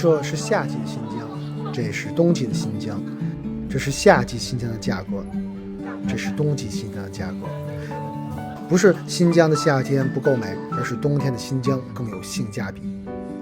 这是夏季的新疆，这是冬季的新疆，这是夏季新疆的价格，这是冬季新疆的价格。不是新疆的夏天不够美，而是冬天的新疆更有性价比。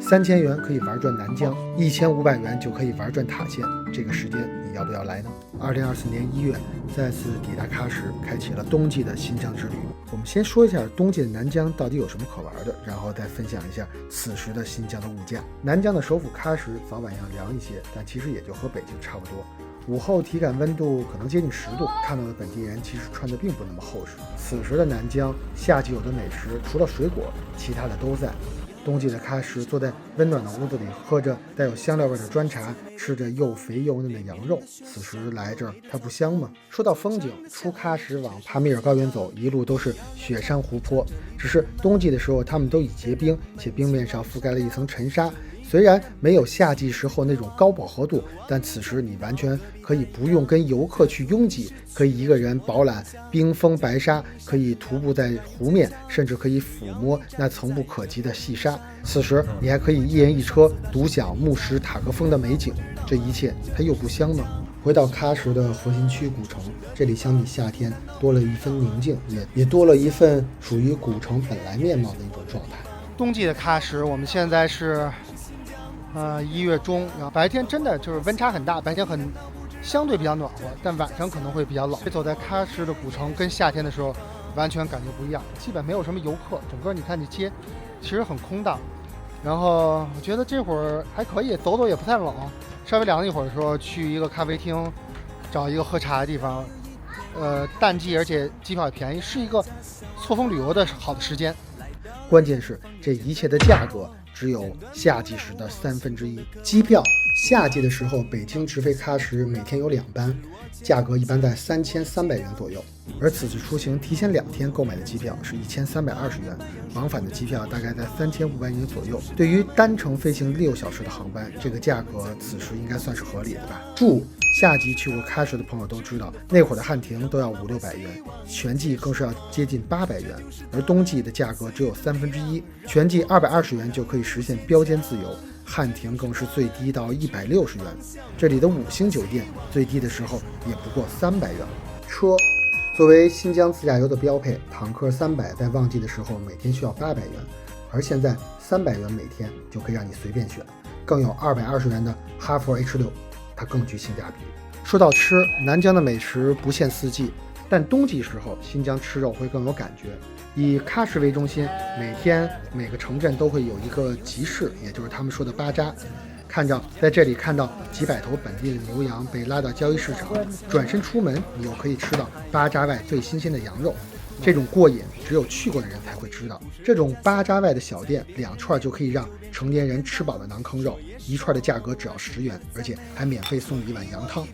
3000元可以玩转南疆，1500元就可以玩转塔县，这个时间你要不要来呢？2024年1月再次抵达喀什，开启了冬季的新疆之旅。我们先说一下冬季的南疆到底有什么可玩的，然后再分享一下此时的新疆的物价。南疆的首府喀什早晚要凉一些，但其实也就和北京差不多。午后体感温度可能接近10度，看到的本地人其实穿的并不那么厚实。此时的南疆，夏季有的美食除了水果，其他的都在。冬季的喀什，坐在温暖的屋子里，喝着带有香料味的砖茶，吃着又肥又嫩的羊肉，此时来这儿它不香吗？说到风景，出喀什往帕米尔高原走，一路都是雪山湖泊，只是冬季的时候它们都已结冰，且冰面上覆盖了一层尘沙。虽然没有夏季时候那种高饱和度，但此时你完全可以不用跟游客去拥挤，可以一个人饱览冰封白沙，可以徒步在湖面，甚至可以抚摸那层不可及的细沙。此时你还可以一人一车独享木什塔格峰的美景，这一切它又不香吗？回到喀什的核心区古城，这里相比夏天多了一份宁静，也多了一份属于古城本来面貌的一种状态。冬季的喀什，我们现在是1月中，然后白天真的就是温差很大，白天相对比较暖和，但晚上可能会比较冷。走在喀什的古城跟夏天的时候完全感觉不一样，基本没有什么游客，整个你看这街其实很空荡。然后我觉得这会儿还可以走走，也不太冷，稍微凉一会儿的时候去一个咖啡厅找一个喝茶的地方，淡季而且机票也便宜，是一个错峰旅游的好的时间。关键是这一切的价格只有夏季时的1/3。机票夏季的时候，北京直飞喀什每天有2班，价格一般在3300元左右。而此次出行提前2天购买的机票是1320元，往返的机票大概在3500元左右。对于单程飞行6小时的航班，这个价格此时应该算是合理的吧。夏季去过喀什的朋友都知道，那会儿的汉庭都要500-600元，全季更是要接近800元，而冬季的价格只有1/3，全季220元就可以实现标间自由，汉庭更是最低到160元。这里的5星酒店最低的时候也不过300元。车作为新疆自驾游的标配，坦克300在旺季的时候每天需要800元，而现在300元每天就可以让你随便选，更有220元的哈弗 H6，它更具性价比。说到吃，南疆的美食不限四季，但冬季时候新疆吃肉会更有感觉。以喀什为中心，每天每个城镇都会有一个集市，也就是他们说的巴扎。在这里看到几百头本地的牛羊被拉到交易市场，转身出门你又可以吃到巴扎外最新鲜的羊肉，这种过瘾只有去过的人才会知道。这种巴扎外的小店2串就可以让成年人吃饱的馕坑肉，1串的价格只要10元，而且还免费送1碗羊汤。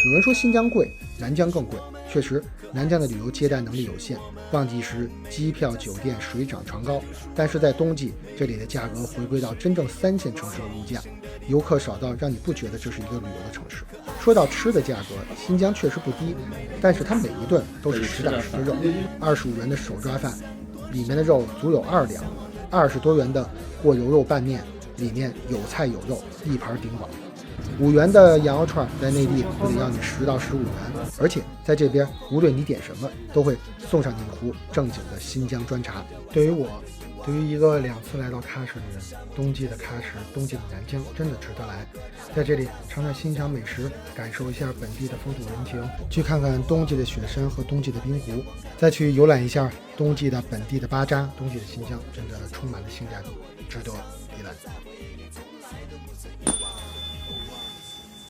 有人说新疆贵，南疆更贵，确实南疆的旅游接待能力有限，旺季时机票酒店水涨船高，但是在冬季这里的价格回归到真正3线城市的物价，游客少到让你不觉得这是一个旅游的城市。说到吃的价格，新疆确实不低，但是它每一顿都是实打实的肉，25元的手抓饭里面的肉足有2两，20多元的过油肉拌面里面有菜有肉，一盘顶饱。5元的羊肉串在内地就得要你10到15元，而且在这边无论你点什么都会送上你一壶正经的新疆砖茶。对于一个2次来到喀什的人，冬季的喀什，冬季的南疆真的值得来，在这里尝尝新疆美食，感受一下本地的风土人情，去看看冬季的雪山和冬季的冰湖，再去游览一下冬季的本地的巴扎。冬季的新疆真的充满了性价比，值得一来。